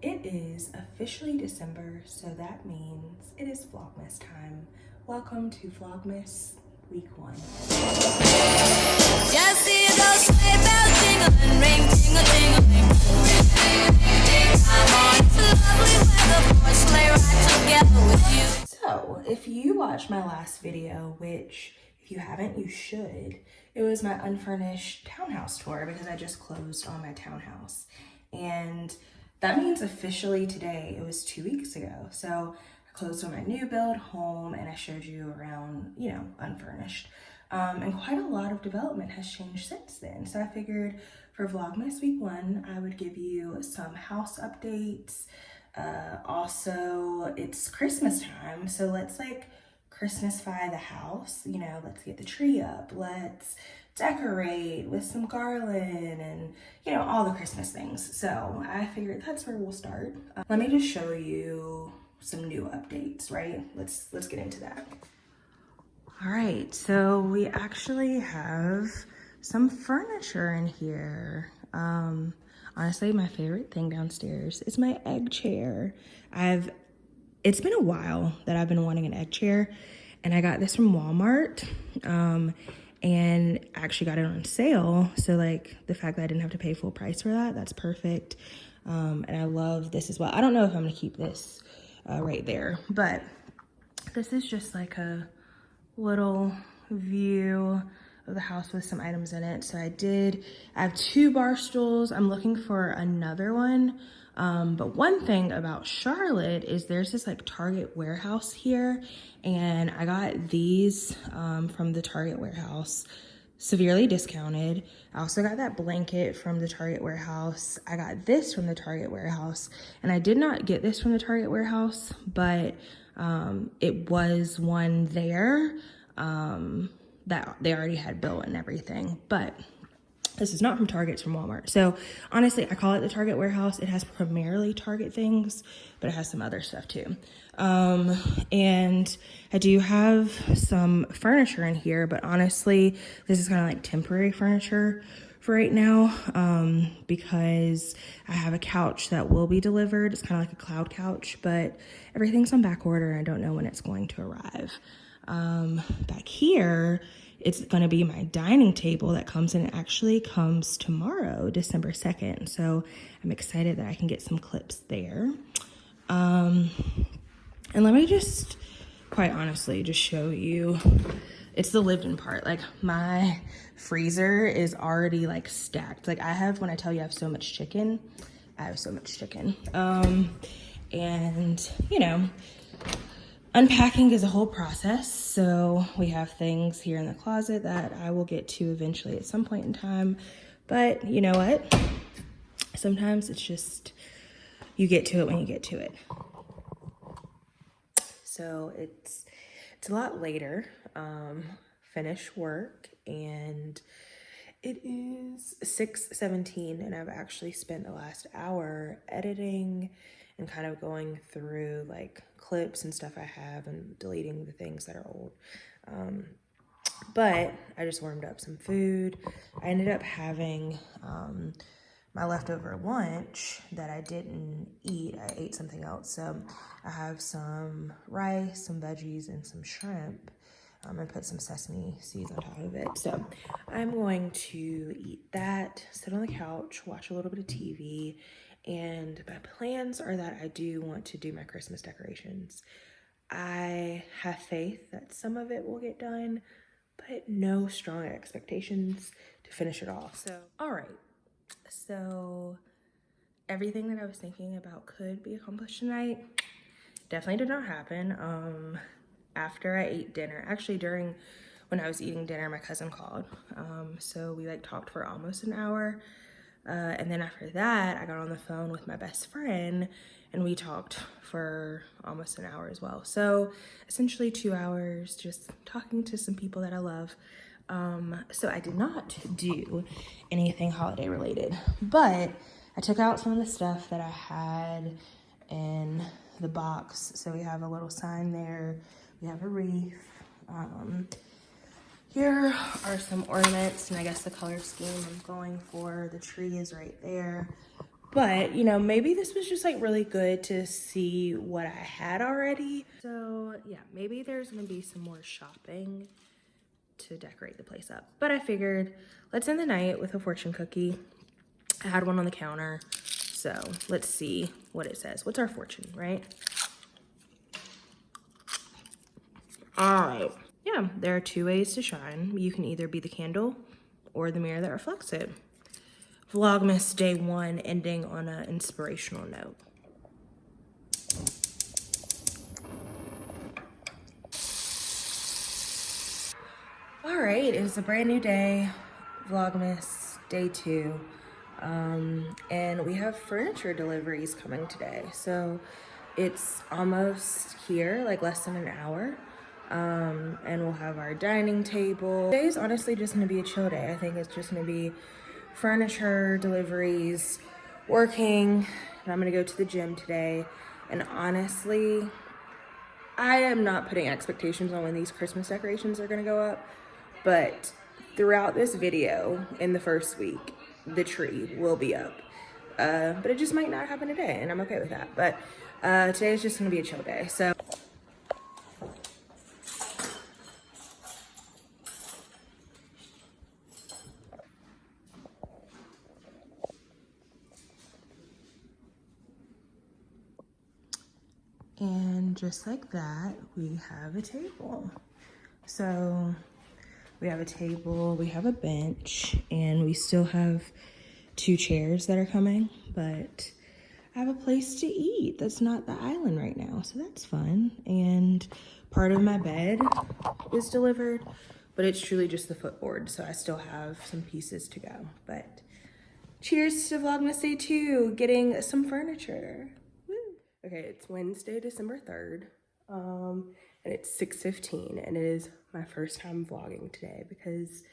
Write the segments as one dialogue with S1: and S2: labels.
S1: It is officially December, so that means it is Vlogmas time. Welcome to Vlogmas week 1.
S2: Just see those sleigh bells jingling, ring, ting-a-ting-a-ling. I'm on to lovely weather for a sleigh ride together with you.
S1: So, if you watched my last video, which if you haven't, you should, it was my unfurnished townhouse tour because I just closed on my townhouse. And that means officially today, it was 2 weeks ago. So I closed on my new build home and I showed you around, unfurnished. And quite a lot of development has changed since then. So I figured for Vlogmas week 1, I would give you some house updates. Also, it's Christmas time, so let's Christmasify the house. Let's get the tree up. Let's decorate with some garland and all the Christmas things. So I figured that's where we'll start. Let me just show you some new updates, right? Let's get into that. All right, so we actually have some furniture in here. Honestly, my favorite thing downstairs is my egg chair. It's been a while that I've been wanting an egg chair, and I got this from Walmart. And actually got it on sale. So the fact that I didn't have to pay full price for that, that's perfect. And I love this as well. I don't know if I'm gonna keep this right there, but this is just a little view of the house with some items in it. So I have 2 bar stools. I'm looking for another one. But one thing about Charlotte is there's this Target warehouse here, and I got these from the Target warehouse, severely discounted. I also got that blanket from the Target warehouse. I got this from the Target warehouse, and I did not get this from the Target warehouse, but it was one there that they already had built and everything. But this is not from Target, it's from Walmart. So honestly, I call it the Target warehouse. It has primarily Target things, but it has some other stuff too. And I do have some furniture in here, but honestly, this is kind of temporary furniture for right now, because I have a couch that will be delivered. It's kind of like a cloud couch, but everything's on back order and I don't know when it's going to arrive. Back here, it's going to be my dining table that comes in. It actually comes tomorrow, December 2nd. So I'm excited that I can get some clips there. And let me just, quite honestly, just show you. It's the lived-in part. My freezer is already stacked. I have, when I tell you I have so much chicken, I have so much chicken. And unpacking is a whole process, so we have things here in the closet that I will get to eventually at some point in time. But you know what? Sometimes it's just, you get to it when you get to it. So it's a lot later, finish work, and it is 6:17, and I've actually spent the last hour editing and kind of going through clips and stuff I have and deleting the things that are old. But I just warmed up some food. I ended up having my leftover lunch that I didn't eat. I ate something else. So I have some rice, some veggies, and some shrimp. And put some sesame seeds on top of it. So I'm going to eat that, sit on the couch, watch a little bit of TV, and my plans are that I do want to do my Christmas decorations. I have faith that some of it will get done, but no strong expectations to finish it all. So, all right. So everything that I was thinking about could be accomplished tonight definitely did not happen. After I ate dinner, actually when I was eating dinner, my cousin called. So we talked for almost an hour. And then after that, I got on the phone with my best friend and we talked for almost an hour as well. So essentially 2 hours just talking to some people that I love. So I did not do anything holiday related, but I took out some of the stuff that I had in the box. So we have a little sign there. We have a wreath. Here are some ornaments, and I guess the color scheme I'm going for. The tree is right there. But, you know, maybe this was just like really good to see what I had already. So yeah, maybe there's gonna be some more shopping to decorate the place up. But I figured, let's end the night with a fortune cookie. I had one on the counter, so let's see what it says. What's our fortune, right? All right. Yeah, there are 2 ways to shine. You can either be the candle or the mirror that reflects it. Vlogmas day 1 ending on an inspirational note. All right, it's a brand new day. Vlogmas day 2. And we have furniture deliveries coming today. So it's almost here, like less than an hour. And we'll have our dining table. Today is honestly just gonna be a chill day. I think it's just gonna be furniture deliveries, working, and I'm gonna go to the gym today. And honestly, I am not putting expectations on when these Christmas decorations are gonna go up, but throughout this video in the first week, the tree will be up. But it just might not happen today, and I'm okay with that. But today is just gonna be a chill day, so. And just like that, we have a table. So we have a table, we have a bench, and we still have 2 chairs that are coming, but I have a place to eat that's not the island right now, so that's fun. And part of my bed is delivered, but it's truly just the footboard, so I still have some pieces to go. But cheers to Vlogmas Day 2, getting some furniture. Woo. Okay, it's Wednesday, December 3rd, and it's 6:15, and it is my first time vlogging today because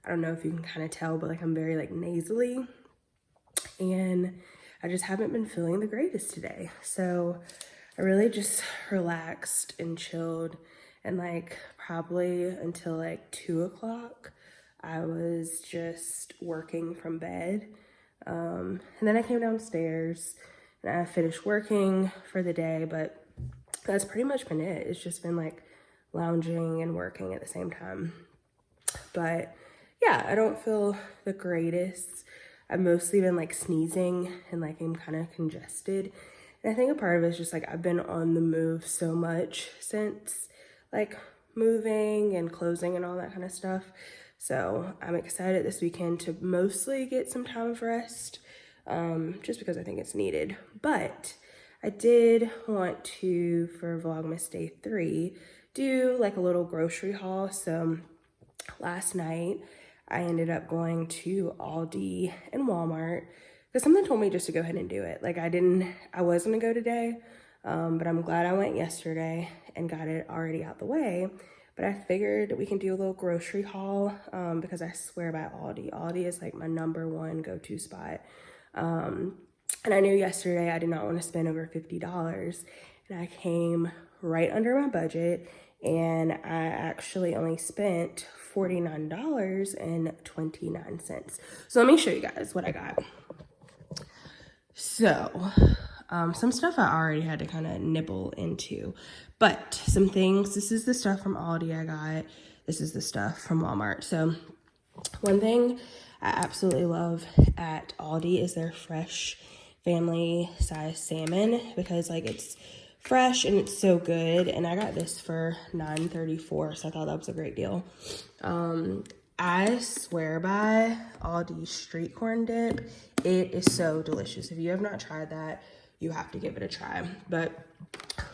S1: I don't know if you can kind of tell, but like I'm very like nasally, and I just haven't been feeling the greatest today. So I really just relaxed and chilled, and like probably until like 2 o'clock, I was just working from bed. And then I came downstairs and I finished working for the day, but that's pretty much been it. It's just been like lounging and working at the same time. But yeah, I don't feel the greatest. I've mostly been like sneezing and like I'm kind of congested. And I think a part of it is just like I've been on the move so much since like moving and closing and all that kind of stuff. So I'm excited this weekend to mostly get some time of rest, just because I think it's needed. But I did want to, for Vlogmas Day 3, do like a little grocery haul. So last night I ended up going to Aldi and Walmart because something told me just to go ahead and do it. Like I was gonna go today, but I'm glad I went yesterday and got it already out the way. But I figured we can do a little grocery haul because I swear by Aldi. Aldi is like my #1 go-to spot. And I knew yesterday I did not want to spend over $50, and I came right under my budget, and I actually only spent $49.29. So let me show you guys what I got. So some stuff I already had to kind of nibble into, but some things, this is the stuff from Aldi I got. This is the stuff from Walmart. So one thing I absolutely love at Aldi is their fresh family size salmon, because like it's fresh and it's so good. And I got this for $9.34, so I thought that was a great deal. I swear by Aldi's street corn dip. It is so delicious. If you have not tried that, you have to give it a try. But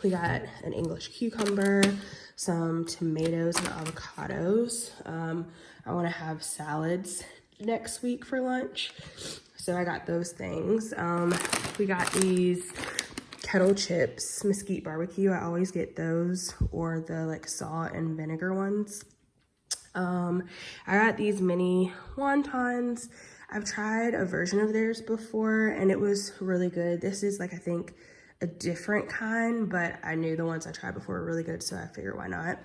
S1: we got an English cucumber, some tomatoes and avocados. I want to have salads next week for lunch, so I got those things. We got these kettle chips, mesquite barbecue. I always get those, or the like salt and vinegar ones. I got these mini wontons. I've tried a version of theirs before and it was really good. This is like, I think, a different kind, but I knew the ones I tried before were really good, so I figured why not.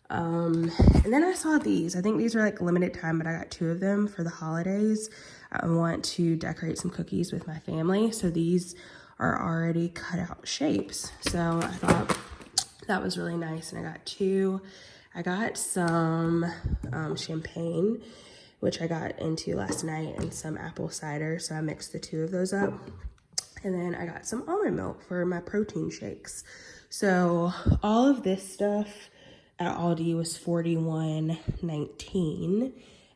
S1: And then I saw these. I think these are like limited time, but I got 2 of them for the holidays. I want to decorate some cookies with my family. So these are already cut out shapes. So I thought that was really nice. And I got two. I got some champagne, which I got into last night, and some apple cider. So I mixed the two of those up. And then I got some almond milk for my protein shakes. So all of this stuff at Aldi was $41.19.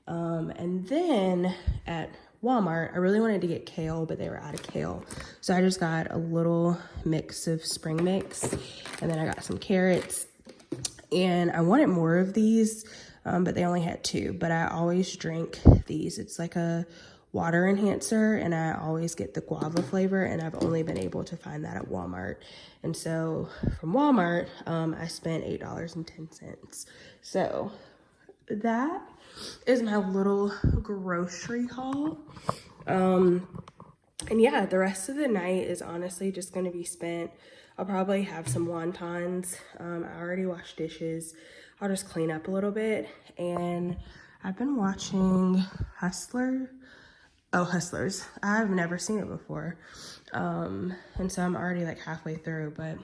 S1: And then at Walmart, I really wanted to get kale, but they were out of kale. So I just got a little mix of spring mix. And then I got some carrots. And I wanted more of these, but they only had two. But I always drink these. It's like a water enhancer, and I always get the guava flavor, and I've only been able to find that at Walmart. And so from Walmart, I spent $8.10. So that is my little grocery haul. And yeah, the rest of the night is honestly just going to be spent. I'll probably have some wontons. I already washed dishes. I'll just clean up a little bit. And I've been watching Hustlers. I've never seen it before. And so I'm already like halfway through, but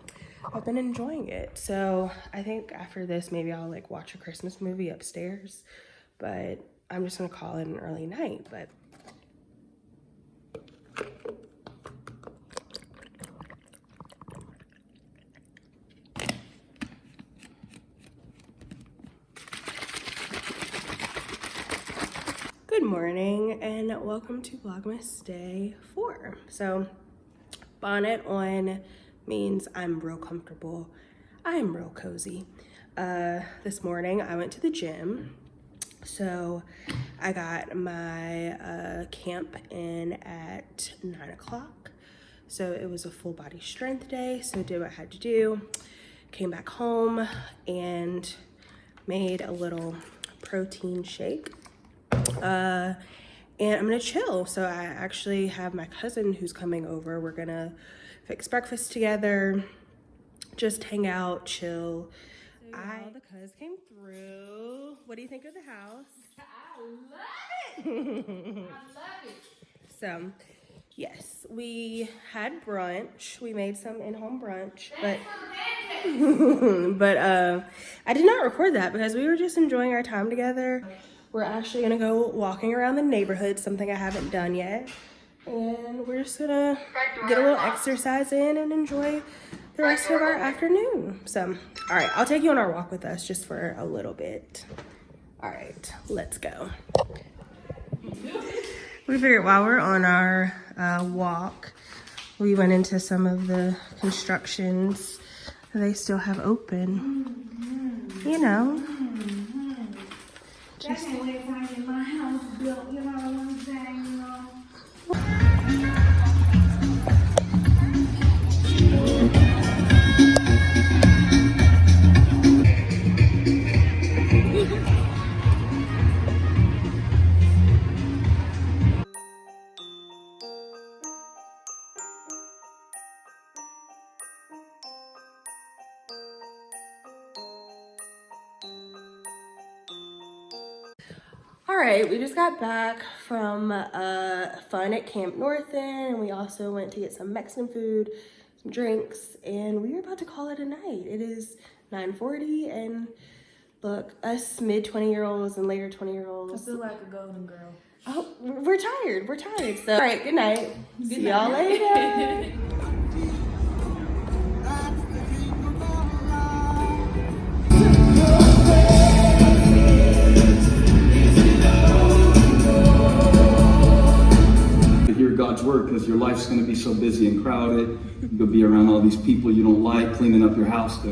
S1: I've been enjoying it. So I think after this, maybe I'll like watch a Christmas movie upstairs, but I'm just gonna call it an early night. But good morning and welcome to Vlogmas day 4. So bonnet on means I'm real comfortable. I'm real cozy. This morning I went to the gym. So I got my camp in at 9 o'clock. So it was a full body strength day. So did what I had to do. Came back home and made a little protein shake. And I'm gonna chill. So I actually have my cousin who's coming over. We're gonna fix breakfast together, just hang out, chill. The cuz came through. What do you think of the house?
S3: I love it. I love it.
S1: So, yes, we had brunch. We made some in-home brunch, but I did not record that because we were just enjoying our time together. We're actually gonna go walking around the neighborhood, something I haven't done yet. And we're just gonna get a little exercise in and enjoy the rest of our afternoon. So, all right, I'll take you on our walk with us just for a little bit. All right, let's go. We figured while we're on our walk, we went into some of the constructions they still have open. You know.
S3: Just can't wait till I get my house built, you know what I'm saying, you know?
S1: All right, we just got back from fun at Camp North End, and we also went to get some Mexican food, some drinks, and we are about to call it a night. It is 9:40, and look, us mid 20-year-olds and later 20-year-olds.
S3: I feel like a golden girl.
S1: Oh, we're tired. We're tired. So, all right, good night. See y'all later.
S4: God's work, because your life's going to be so busy and crowded. You'll be around all these people you don't like, cleaning up your house.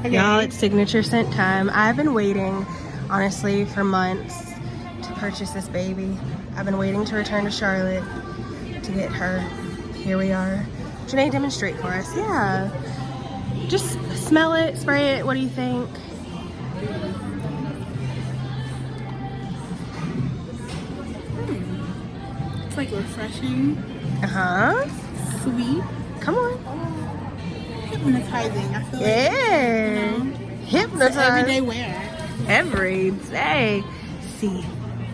S1: Y'all, it's signature scent time. I've been waiting, honestly, for months to purchase this baby. I've been waiting to return to Charlotte to get her. Here we are. Janae, demonstrate for us. Yeah. Just smell it, spray it. What do you think?
S5: It's like refreshing, sweet,
S6: Come on.
S5: hypnotizing. I feel like
S6: Yeah.
S5: it's everyday
S6: Hypnotize.
S5: wear.
S6: Every day. See,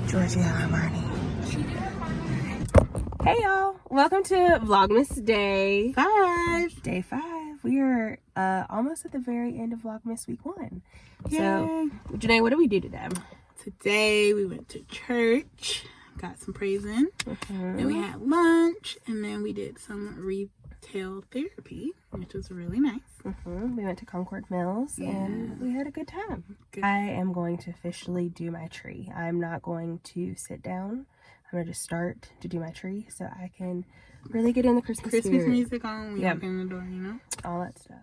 S6: Georgia Armani. Hey y'all, welcome to Vlogmas Day 5. Day 5. We are almost at the very end of Vlogmas week 1.
S5: Yay.
S6: So, Janae, what did we do today?
S5: Today we went to church, got some praising, then we had lunch, and then we did some retail therapy, which was really nice.
S6: We went to Concord Mills and we had a good time. I am going to officially do my tree. I'm not going to sit down. I'm going to just start to do my tree so I can really get in the Christmas spirit.
S5: Music on, we walk in the door, you know?
S6: All that stuff.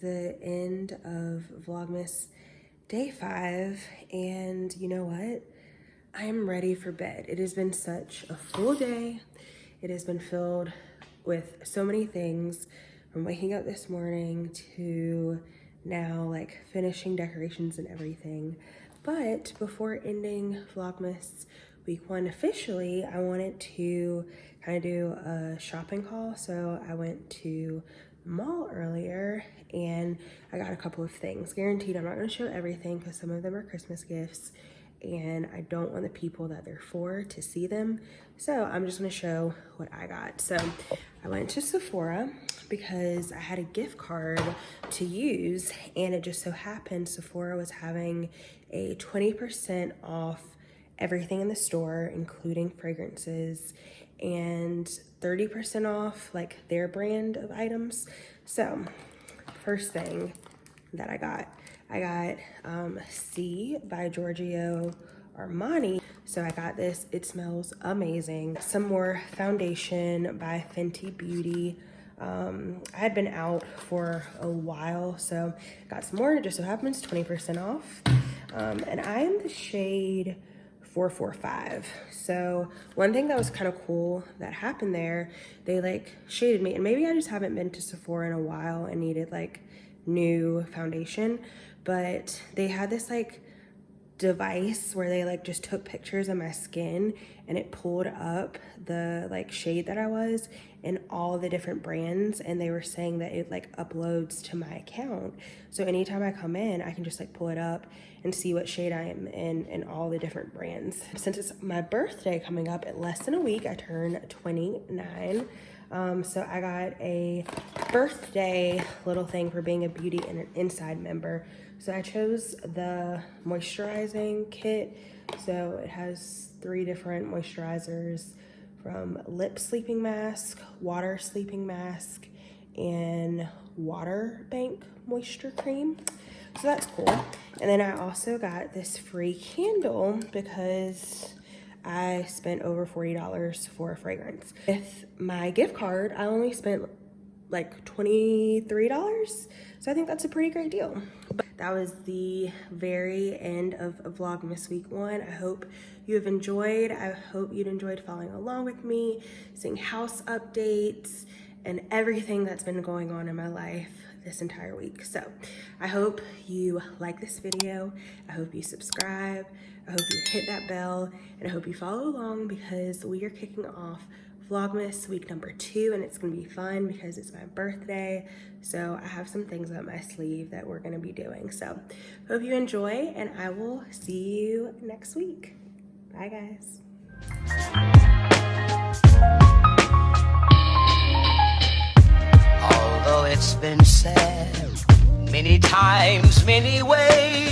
S6: The end of Vlogmas day 5, and you know what? I'm ready for bed. It has been such a full day. It has been filled with so many things, from waking up this morning to now like finishing decorations and everything. But before ending Vlogmas week 1 officially, I wanted to kind of do a shopping haul. So I went to the mall earlier and I got a couple of things. Guaranteed I'm not going to show everything because some of them are Christmas gifts and I don't want the people that they're for to see them. So I'm just going to show what I got. So I went to Sephora because I had a gift card to use, and it just so happened Sephora was having a 20% off everything in the store, including fragrances, and 30% off like their brand of items. So first thing that I got C by Giorgio Armani. So I got this, it smells amazing. Some more foundation by Fenty Beauty. I had been out for a while, so got some more. It just so happens 20% off. And I am the shade 445. So one thing that was kind of cool that happened there, they like shaded me, and maybe I just haven't been to Sephora in a while and needed like new foundation, but they had this like device where they like just took pictures of my skin and it pulled up the like shade that I was in all the different brands, and they were saying that it like uploads to my account, so anytime I come in I can just like pull it up and see what shade I am in all the different brands. Since it's my birthday coming up in less than a week, I turn 29, so I got a birthday little thing for being a Beauty and Inside member. So I chose the moisturizing kit. So it has 3 different moisturizers, from lip sleeping mask, water sleeping mask, and water bank moisture cream. So that's cool. And then I also got this free candle because I spent over $40 for a fragrance. With my gift card, I only spent like $23. So I think that's a pretty great deal. But that was the very end of Vlogmas week 1. I hope you have enjoyed. I hope you'd enjoyed following along with me, seeing house updates and everything that's been going on in my life this entire week. So I hope you like this video. I hope you subscribe. I hope you hit that bell, and I hope you follow along because we are kicking off Vlogmas week number 2, and it's gonna be fun because it's my birthday. So I have some things up my sleeve that we're gonna be doing. So hope you enjoy, and I will see you next week. Bye guys.
S7: Although it's been said many times, many ways,